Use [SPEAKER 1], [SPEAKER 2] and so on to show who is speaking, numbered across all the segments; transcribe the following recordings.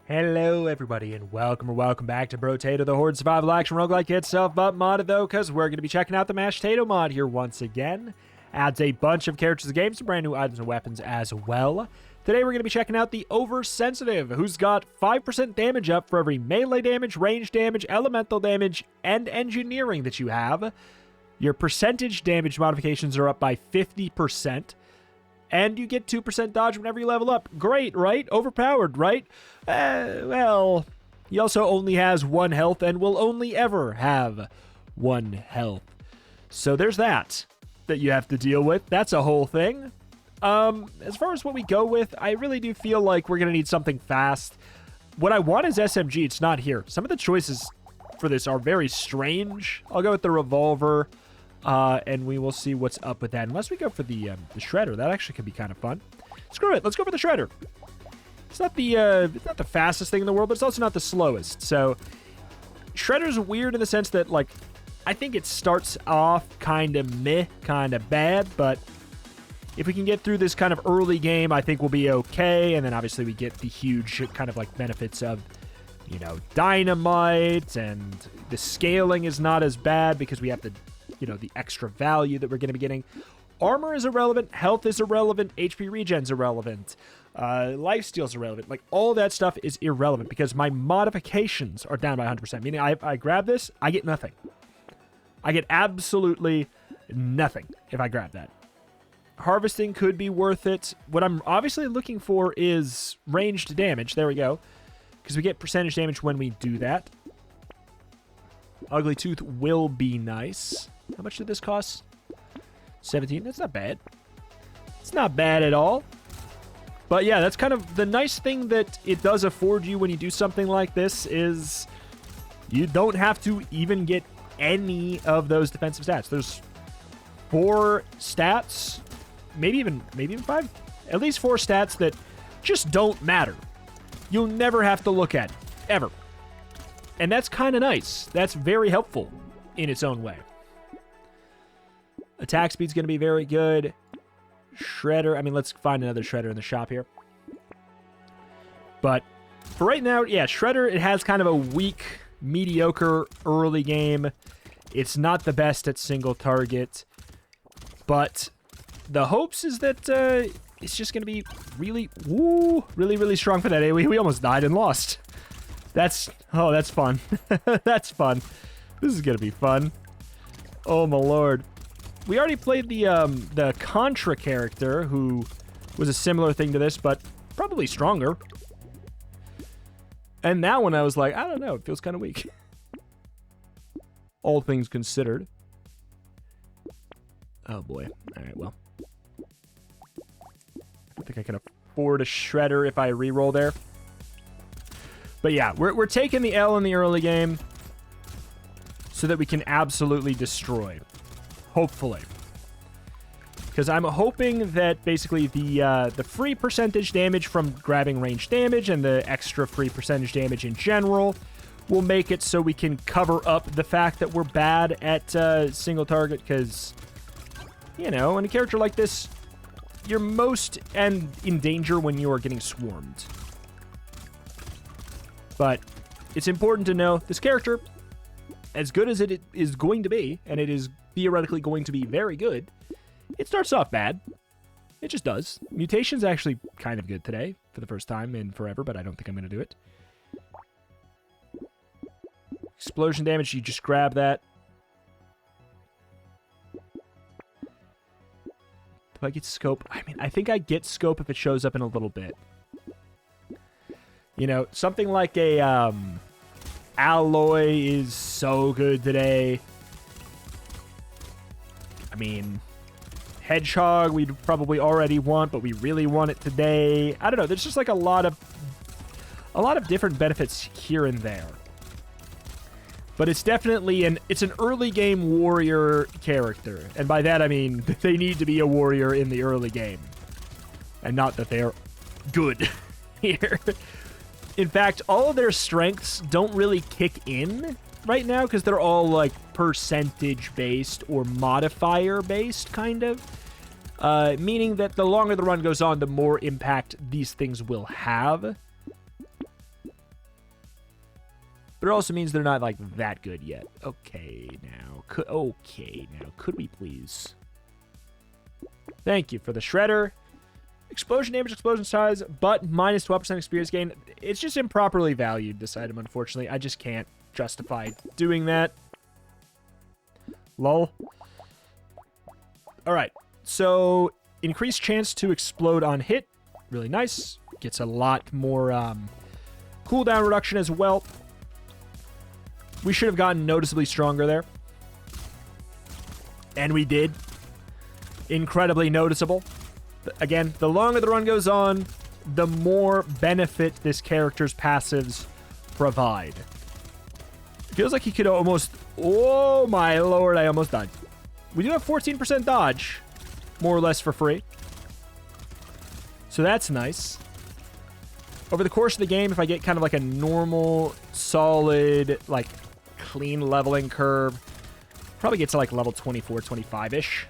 [SPEAKER 1] Hello everybody and welcome back to Brotato, the Horde survival action roguelike itself, but modded though, because we're going to be checking out the Mashed Tato mod here once again. Adds a bunch of characters to the game, some brand new items and weapons as well. Today we're going to be checking out the Oversensitive, who's got 5% damage up for every melee damage, range damage, elemental damage, and engineering that you have. Your percentage damage modifications are up by 50%. And you get 2% dodge whenever you level up. Great, right? Overpowered, right? Well, he also only has 1 health and will only ever have 1 health. So there's that you have to deal with. That's a whole thing. As far as what we go with, I really do feel like we're going to need something fast. What I want is SMG. It's not here. Some of the choices for this are very strange. I'll go with the revolver. And we will see what's up with that. Unless we go for the shredder, that actually could be kind of fun. Screw it, let's go for the shredder. It's not the fastest thing in the world, but it's also not the slowest. So shredder's weird in the sense that, like, I think it starts off kind of meh, kind of bad, but if we can get through this kind of early game, I think we'll be okay. And then obviously we get the huge kind of like benefits of, you know, dynamite, and the scaling is not as bad because we have the, you know, the extra value that we're going to be getting. Armor is irrelevant. Health is irrelevant. HP regen's irrelevant. Lifesteal's irrelevant. Like, all that stuff is irrelevant because my modifications are down by 100%. Meaning I grab this, I get nothing. I get absolutely nothing if I grab that. Harvesting could be worth it. What I'm obviously looking for is ranged damage. There we go. Because we get percentage damage when we do that. Ugly Tooth will be nice. How much did this cost? 17. That's not bad. It's not bad at all. But yeah, that's kind of the nice thing that it does afford you when you do something like this is you don't have to even get any of those defensive stats. There's 4 stats, maybe even 5. At least 4 stats that just don't matter. You'll never have to look at, ever. And that's kind of nice. That's very helpful in its own way. Attack speed's going to be very good. Shredder. I mean, let's find another shredder in the shop here. But for right now, yeah, shredder, it has kind of a weak, mediocre early game. It's not the best at single target. But the hopes is that it's just going to be really, really strong for that AoE. We almost died and lost. That's fun. That's fun. This is going to be fun. Oh, my lord. We already played the Contra character, who was a similar thing to this, but probably stronger. And that one, I was like, I don't know, it feels kind of weak. All things considered. Oh, boy. All right, well. I think I can afford a shredder if I reroll there. But yeah, we're taking the L in the early game so that we can absolutely destroy. Hopefully. Because I'm hoping that basically the free percentage damage from grabbing range damage and the extra free percentage damage in general will make it so we can cover up the fact that we're bad at single target. Because, you know, in a character like this, you're most in danger when you are getting swarmed. But it's important to know this character, as good as it is going to be, and it is theoretically going to be very good, it starts off bad. It just does. Mutation's actually kind of good today for the first time in forever, but I don't think I'm going to do it. Explosion damage, you just grab that. Do I get scope? I mean, I think I get scope if it shows up in a little bit. You know, something like a alloy is so good today. I mean, hedgehog we'd probably already want, but we really want it today. I don't know. There's just like a lot of different benefits here and there. But it's definitely an early game warrior character. And by that I mean they need to be a warrior in the early game. And not that they're good here. In fact, all of their strengths don't really kick in right now because they're all like percentage-based or modifier-based, kind of. Meaning that the longer the run goes on, the more impact these things will have. But it also means they're not, like, that good yet. Okay, now. Could we please? Thank you for the Shredder. Explosion damage, explosion size, but minus 12% experience gain. It's just improperly valued, this item, unfortunately. I just can't justify doing that. Lol. Alright, so increased chance to explode on hit. Really nice. Gets a lot more cooldown reduction as well. We should have gotten noticeably stronger there. And we did. Incredibly noticeable. Again, the longer the run goes on, the more benefit this character's passives provide. Feels like he could almost... Oh my lord, I almost died. We do have 14% dodge, more or less for free. So that's nice. Over the course of the game, if I get kind of like a normal, solid, like clean leveling curve, probably get to like level 24, 25-ish.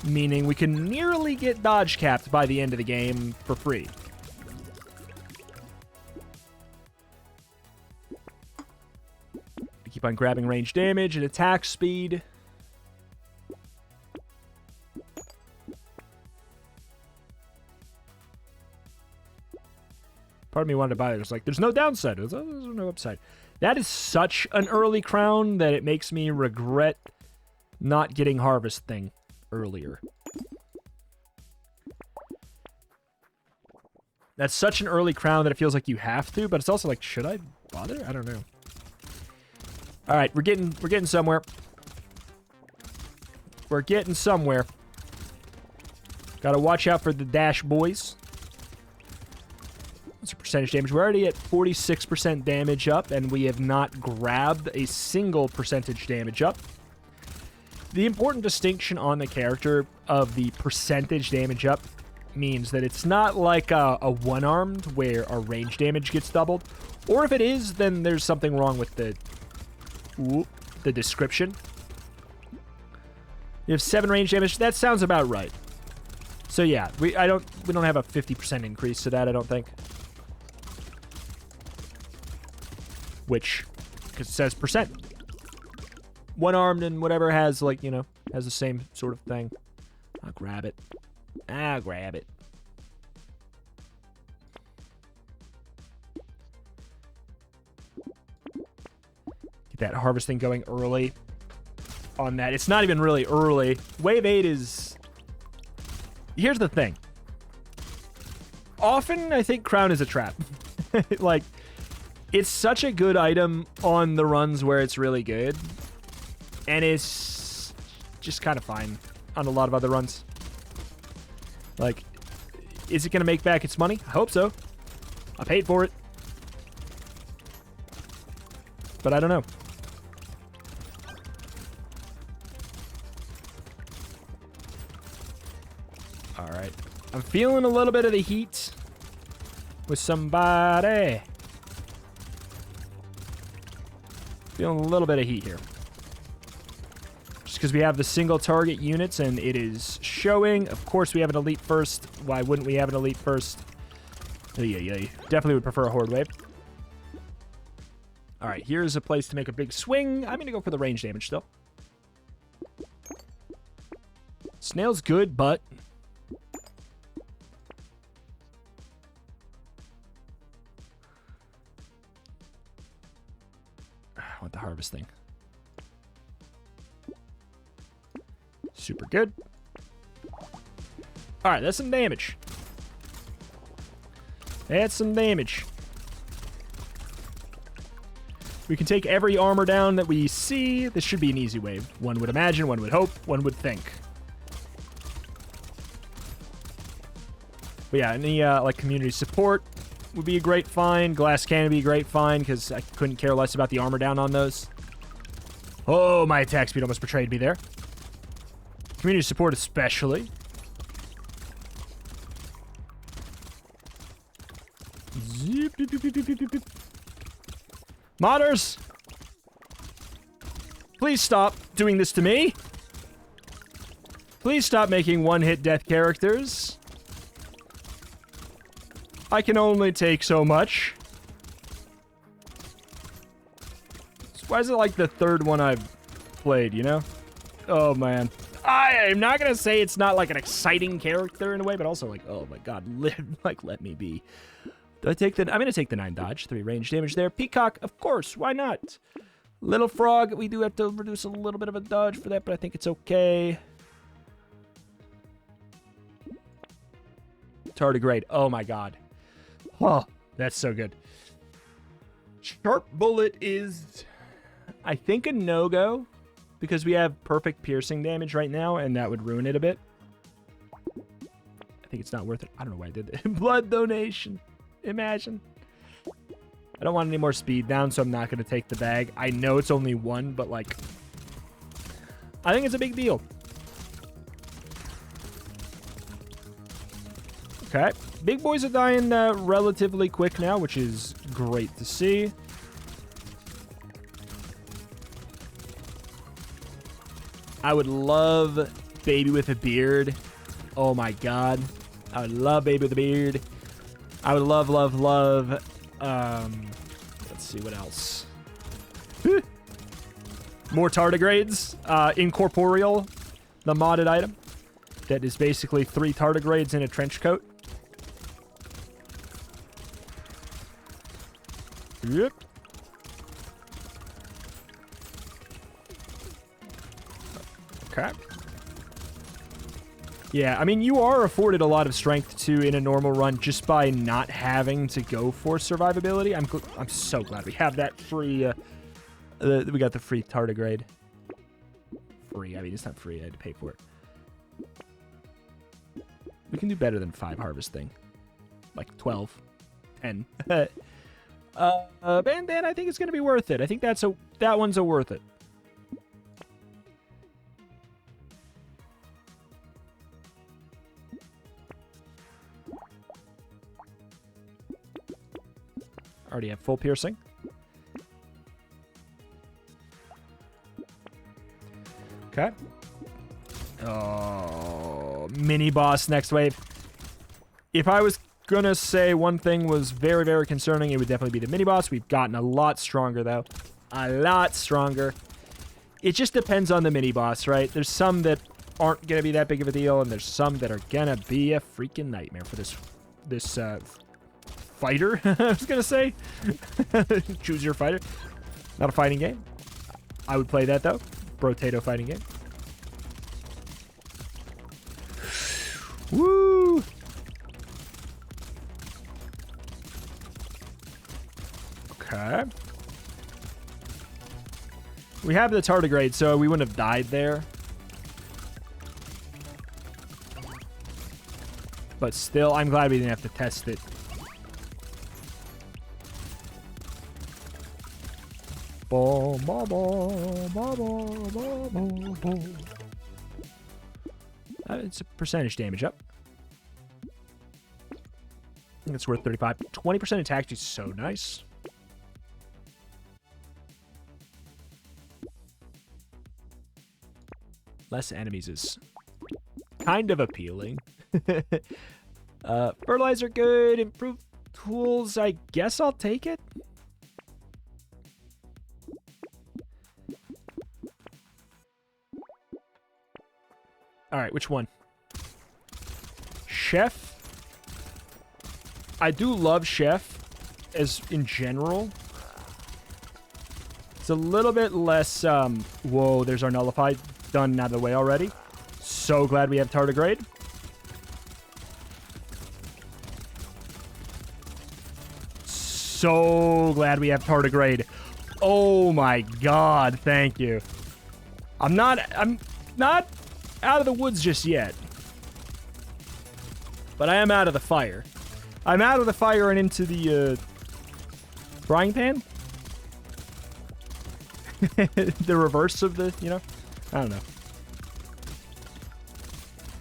[SPEAKER 1] Meaning we can nearly get dodge capped by the end of the game for free. Keep on grabbing range damage and attack speed. Part of me wanted to buy it. It's like, there's no downside. There's no upside. That is such an early crown that it makes me regret not getting Harvest Thing earlier. That's such an early crown that it feels like you have to, but it's also like, should I bother? I don't know. All right, we're getting somewhere. We're getting somewhere. Got to watch out for the dash boys. What's your percentage damage? We're already at 46% damage up, and we have not grabbed a single percentage damage up. The important distinction on the character of the percentage damage up means that it's not like a one-armed where our range damage gets doubled. Or if it is, then there's something wrong with the description. You have 7 range damage. That sounds about right. So yeah, we don't have a 50% increase to that, I don't think. Which, because it says percent. One-armed and whatever has, like, you know, has the same sort of thing. I'll grab it. I'll grab it. Get that harvesting going early on that. It's not even really early. Wave 8 is... Here's the thing. Often, I think Crown is a trap. Like, it's such a good item on the runs where it's really good. And it's just kind of fine on a lot of other runs. Like, is it going to make back its money? I hope so. I paid for it. But I don't know. Alright. I'm feeling a little bit of the heat with somebody. Feeling a little bit of heat here. Just because we have the single target units and it is showing. Of course, we have an elite first. Why wouldn't we have an elite first? Definitely would prefer a horde wave. All right, here's a place to make a big swing. I'm going to go for the range damage still. Snail's good, but... I want the harvest thing. Super good. All right, that's some damage. That's some damage. We can take every armor down that we see. This should be an easy wave. One would imagine, one would hope, one would think. But yeah, any like community support would be a great find. Glass cannon would be a great find because I couldn't care less about the armor down on those. Oh, my attack speed almost betrayed me there. Community support especially. Zip, beep, beep, beep, beep, beep, beep. Modders! Please stop doing this to me. Please stop making one-hit death characters. I can only take so much. Why is it like the third one I've played, you know? Oh, man. I am not going to say it's not like an exciting character in a way, but also like, oh my god, let me be. Do I take the... I'm going to take the 9 dodge, 3 range damage there. Peacock, of course, why not? Little Frog, we do have to reduce a little bit of a dodge for that, but I think it's okay. Tardigrade, oh my god. Oh, that's so good. Sharp Bullet is, I think, a no-go. Because we have perfect piercing damage right now, and that would ruin it a bit. I think it's not worth it. I don't know why I did that. Blood donation. Imagine. I don't want any more speed down, so I'm not going to take the bag. I know it's only 1, but, like, I think it's a big deal. Okay. Big boys are dying relatively quick now, which is great to see. I would love Baby with a Beard. Oh my god. I would love Baby with a Beard. I would love. Let's see what else. More tardigrades. Incorporeal, the modded item. That is basically 3 tardigrades in a trench coat. Yep. Okay. Yeah, I mean, you are afforded a lot of strength, too, in a normal run just by not having to go for survivability. I'm so glad we have that free, we got the free tardigrade. Free, I mean, it's not free, I had to pay for it. We can do better than 5 harvesting. Like 12, 10. And then I think it's going to be worth it. I think that one's a worth it. Already have full piercing. Okay. Oh, mini boss next wave. If I was gonna say one thing was very, very concerning, it would definitely be the mini boss. We've gotten a lot stronger, though. A lot stronger. It just depends on the mini boss, right? There's some that aren't gonna be that big of a deal, and there's some that are gonna be a freaking nightmare for this fighter, I was gonna say. Choose your fighter. Not a fighting game. I would play that, though. Brotato fighting game. Woo! Okay. We have the tardigrade, so we wouldn't have died there. But still, I'm glad we didn't have to test it. It's a percentage damage up. I think it's worth 35. 20% attack is so nice. Less enemies is kind of appealing. Fertilizer good. Improved tools. I guess I'll take it. All right, which one? Chef. I do love Chef as in general. It's a little bit less, whoa, there's our Nullified. Done out of the way already. So glad we have Tardigrade. So glad we have Tardigrade. Oh my god, thank you. I'm not out of the woods just yet. But I am out of the fire. I'm out of the fire and into the frying pan. The reverse of the, you know? I don't know.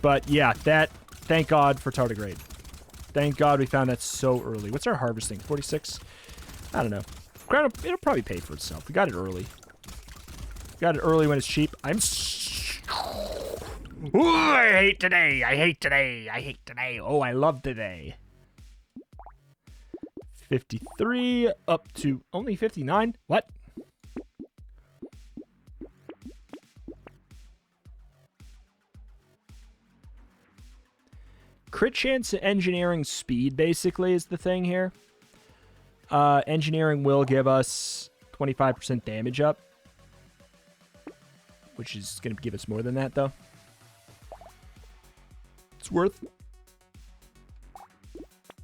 [SPEAKER 1] But yeah, thank God for Tardigrade. Thank God we found that so early. What's our harvesting? 46? I don't know. It'll probably pay for itself. We got it early. Got it early when it's cheap. Ooh, I hate today. I hate today. I hate today. Oh, I love today. 53 up to only 59. What? crit chance engineering speed basically is the thing here. Engineering will give us 25% damage up, which is going to give us more than that, though. It's worth.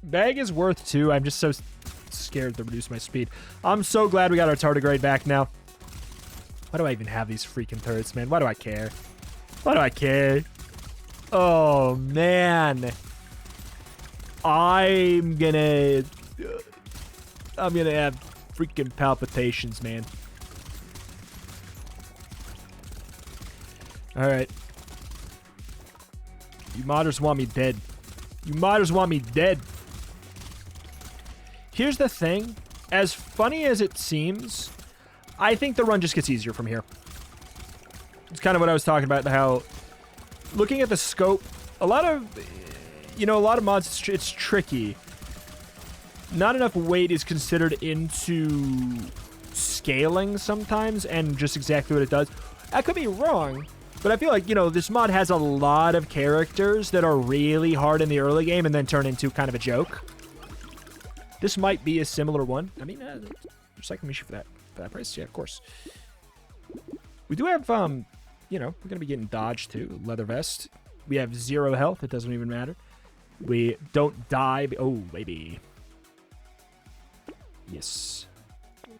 [SPEAKER 1] Bag is worth, too. I'm just so scared to reduce my speed. I'm so glad we got our tardigrade back now. Why do I even have these freaking turrets, man? Why do I care? Why do I care? Oh, man. I'm gonna have freaking palpitations, man. Alright. You modders want me dead. You modders want me dead. Here's the thing. As funny as it seems, I think the run just gets easier from here. It's kind of what I was talking about, how looking at the scope, a lot of mods, it's tricky. Not enough weight is considered into scaling sometimes, and just exactly what it does. I could be wrong, but I feel like, this mod has a lot of characters that are really hard in the early game and then turn into kind of a joke. This might be a similar one. I mean, recycling machine for that price? Yeah, of course. We do have, we're going to be getting dodge too. Leather vest. We have 0 health. It doesn't even matter. We don't die. Oh, baby. Yes.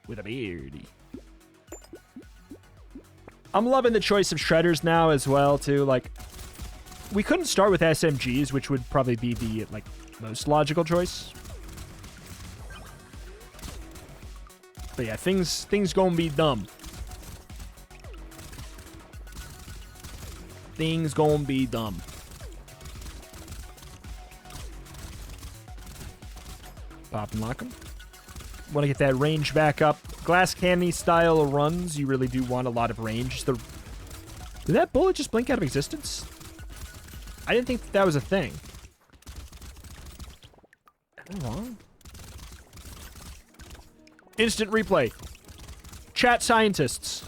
[SPEAKER 1] With a beard. I'm loving the choice of shredders now as well, too. Like, we couldn't start with SMGs, which would probably be the, most logical choice. But yeah, things gonna be dumb. Things gonna be dumb. Pop and lock them. Want to get that range back up. Glass candy style runs, you really do want a lot of range. Did that bullet just blink out of existence? I didn't think that was a thing. Am I wrong? Instant replay. Chat scientists.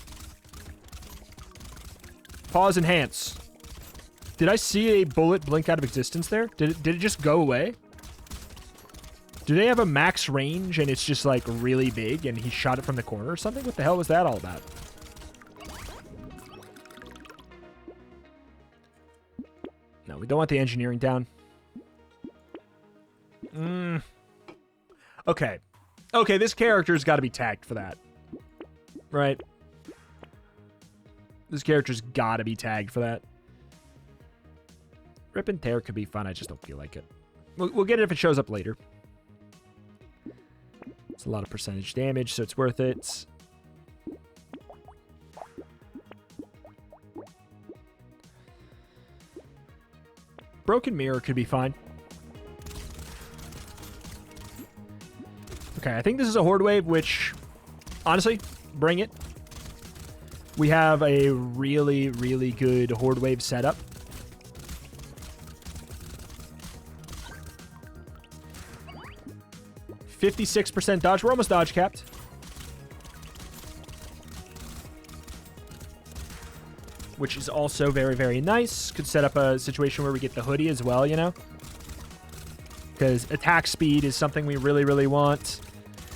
[SPEAKER 1] Pause enhance. Did I see a bullet blink out of existence there? Did it just go away? Do they have a max range and it's just really big and he shot it from the corner or something? What the hell was that all about? No, we don't want the engineering down. Okay. Okay, this character's got to be tagged for that. Right? This character's got to be tagged for that. Rip and tear could be fun. I just don't feel like it. We'll get it if it shows up later. It's a lot of percentage damage, so it's worth it. Broken mirror could be fine. Okay, I think this is a horde wave, which, honestly, bring it. We have a really, really good horde wave setup. %56 dodge. We're almost dodge capped. Which is also very, very nice. Could set up a situation where we get the hoodie as well, Because attack speed is something we really, really want.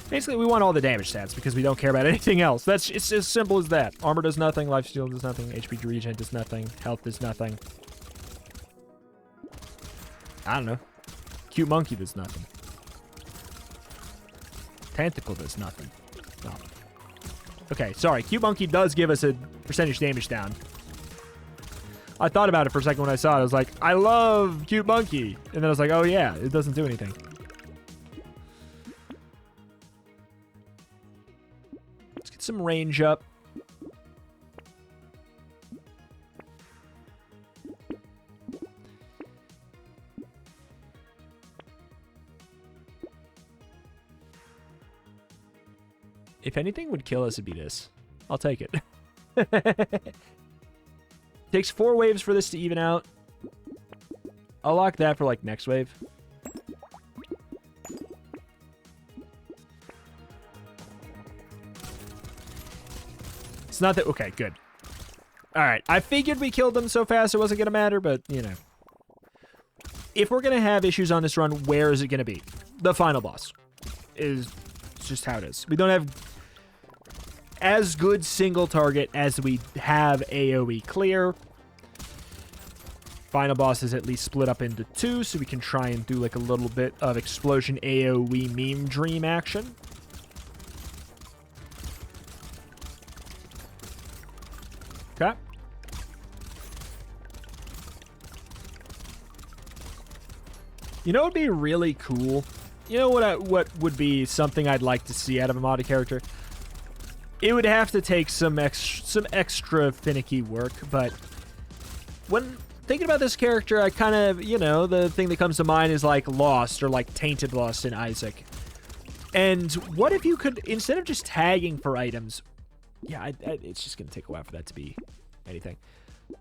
[SPEAKER 1] Basically, we want all the damage stats because we don't care about anything else. It's as simple as that. Armor does nothing. Lifesteal does nothing. HP regen does nothing. Health does nothing. I don't know. Cute monkey does nothing. Tentacle does nothing. Oh. Okay, sorry. Cute monkey does give us a percentage damage down. I thought about it for a second when I saw it. I was like, I love cute monkey. And then I was like, oh yeah, it doesn't do anything. Let's get some range up. If anything would kill us, it'd be this. I'll take it. Takes 4 waves for this to even out. I'll lock that for next wave. It's not that... Okay, good. All right. I figured we killed them so fast it wasn't going to matter, but, if we're going to have issues on this run, where is it going to be? The final boss is just how it is. We don't have as good single target as we have AoE clear. Final boss is at least split up into 2, so we can try and do like a little bit of explosion AoE meme dream action. Okay. You know what would be really cool? You know what would be something I'd like to see out of a modded character? It would have to take some extra finicky work, but when thinking about this character, I kind of, you know, the thing that comes to mind is like Lost or like Tainted Lost in Isaac. And what if you could, instead of just tagging for items, yeah, it's just going to take a while for that to be anything.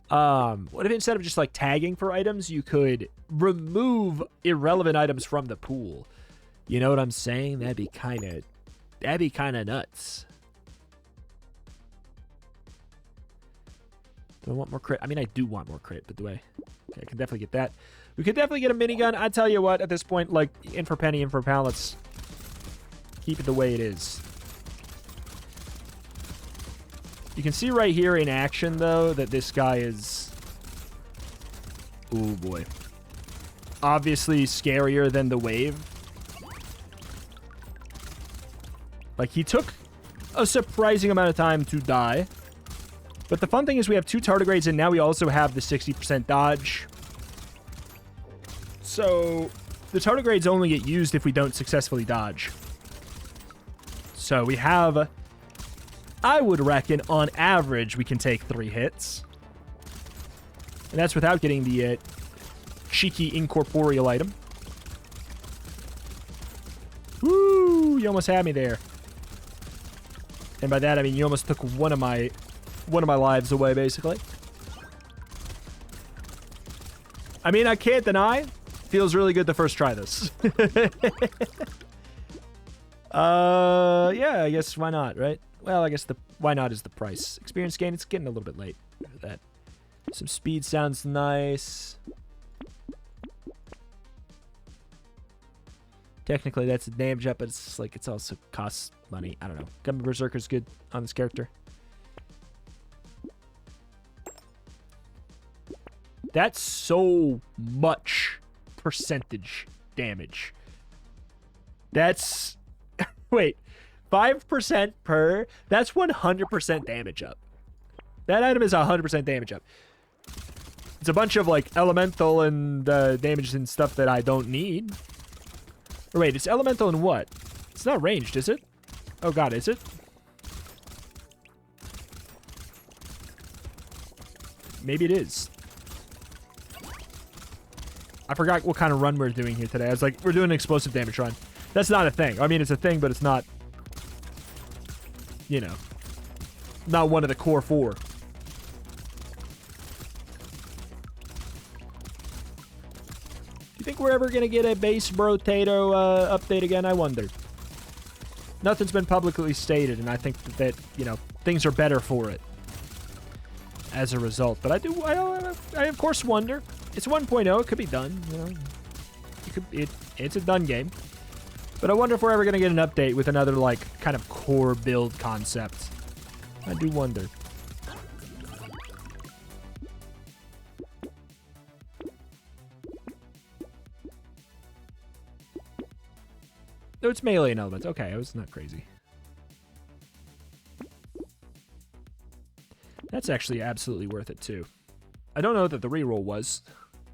[SPEAKER 1] What if instead of just like tagging for items, you could remove irrelevant items from the pool? You know what I'm saying? That'd be kind of nuts. Do I want more crit? I mean, I do want more crit, but do I? Okay, I can definitely get that. We could definitely get a minigun. I tell you what, at this point, like, in for penny, in for pound, let's keep it the way it is. You can see right here in action, though, that this guy is... oh, boy. Obviously scarier than the wave. Like, he took a surprising amount of time to die. But the fun thing is we have 2 tardigrades, and now we also have the 60% dodge. So the tardigrades only get used if we don't successfully dodge. So we have, I would reckon, on average, we can take 3 hits. And that's without getting the cheeky incorporeal item. Woo! You almost had me there. And by that, I mean you almost took one of my lives away, basically. I mean, I can't deny, feels really good to first try this. Yeah, I guess why not, right? Well, I guess the why not is the price. Experience gain, it's getting a little bit late for that. Some speed sounds nice. Technically, that's a damage up, but it's like it's also costs money. I don't know. Gummy Berserker's good on this character. That's so much percentage damage. That's... wait. 5% per... that's 100% damage up. That item is 100% damage up. It's a bunch of, like, elemental and damage and stuff that I don't need. Or wait, it's elemental and what? It's not ranged, is it? Oh god, is it? Maybe it is. I forgot what kind of run we're doing here today. I was like, we're doing an explosive damage run. That's not a thing. I mean, it's a thing, but it's not, you know, not one of the core 4. You think we're ever going to get a base Brotato update again? I wonder. Nothing's been publicly stated, and I think that, you know, things are better for it as a result. But I of course wonder. It's 1.0. It could be done. You know, it's a done game. But I wonder if we're ever going to get an update with another, like, kind of core build concept. I do wonder. No, it's melee and elements. Okay, I was not crazy. That's actually absolutely worth it, too. I don't know that the reroll was,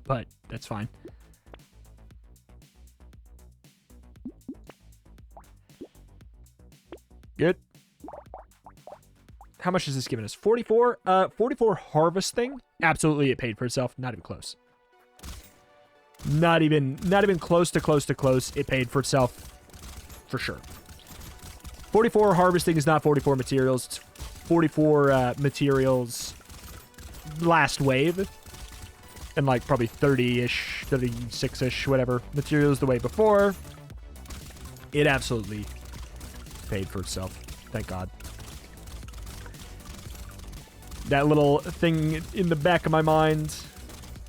[SPEAKER 1] but that's fine. Good. How much is this giving us? 44? 44 harvesting? Absolutely, it paid for itself. Not even close. Not even close to close. It paid for itself. For sure. 44 harvesting is not 44 materials. It's 44 materials last wave. And like probably 30-ish, 36-ish, whatever materials the way before. It absolutely paid for itself. Thank God. That little thing in the back of my mind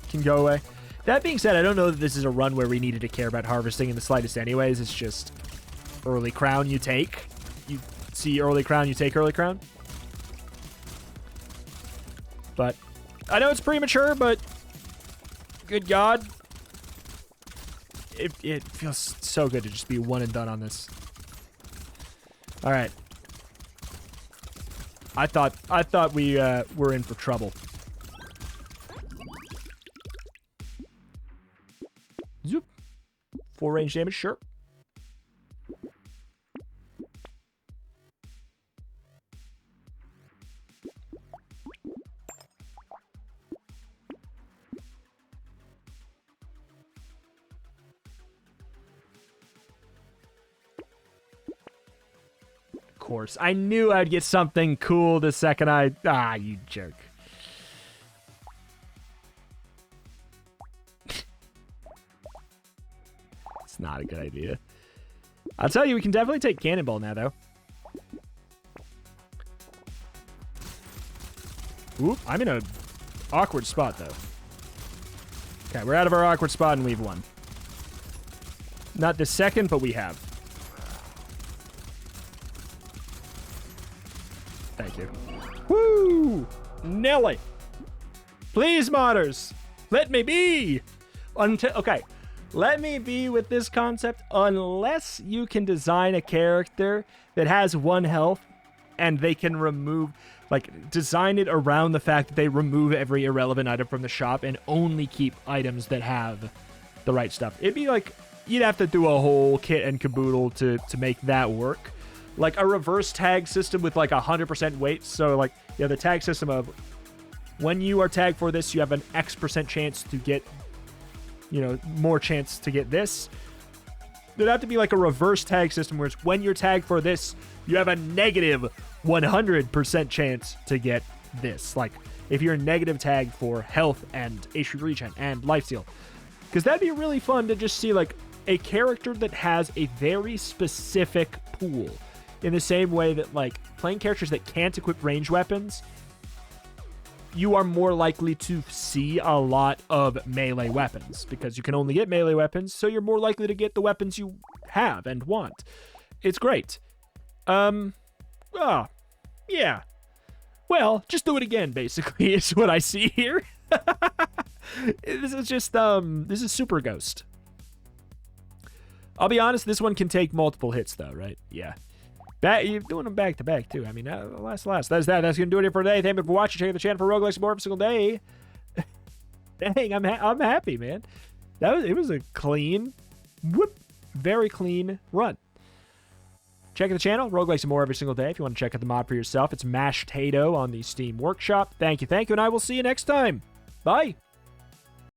[SPEAKER 1] can go away. That being said, I don't know that this is a run where we needed to care about harvesting in the slightest anyways. It's just early crown you take. You see early crown, you take early crown. But I know it's premature, but good God. It feels so good to just be one and done on this. All right. I thought we were in for trouble. Zoop. 4 range damage, sure. Course. I knew I'd get something cool the second you jerk. It's not a good idea. I'll tell you, we can definitely take Cannonball now, though. Oop, I'm in a awkward spot, though. Okay, we're out of our awkward spot, and we've won. Not this second, but we have. Thank you. Woo! Nelly! Please, modders! Let me be! Okay. Let me be with this concept unless you can design a character that has 1 health and they can remove... Like, design it around the fact that they remove every irrelevant item from the shop and only keep items that have the right stuff. It'd be like... You'd have to do a whole kit and caboodle to make that work. Like a reverse tag system with like 100% weight. So like, yeah, the tag system of when you are tagged for this, you have an X% chance to get, you know, more chance to get this. There'd have to be like a reverse tag system where it's when you're tagged for this, you have a negative 100% chance to get this. Like if you're negative tagged for health and HP regen and lifesteal. Because that'd be really fun to just see like a character that has a very specific pool. In the same way that, like, playing characters that can't equip ranged weapons, you are more likely to see a lot of melee weapons because you can only get melee weapons, so you're more likely to get the weapons you have and want. It's great. Yeah. Well, just do it again, basically, is what I see here. This is just, this is Super Ghost. I'll be honest, this one can take multiple hits, though, right? Yeah. You're doing them back to back too. I mean, last. That's that. That's gonna do it for today. Thank you for watching. Check out the channel for roguelikes more every single day. Dang, I'm happy, man. It was a clean, very clean run. Check out the channel, roguelikes more every single day. If you want to check out the mod for yourself, it's Mashtato on the Steam Workshop. Thank you, and I will see you next time. Bye.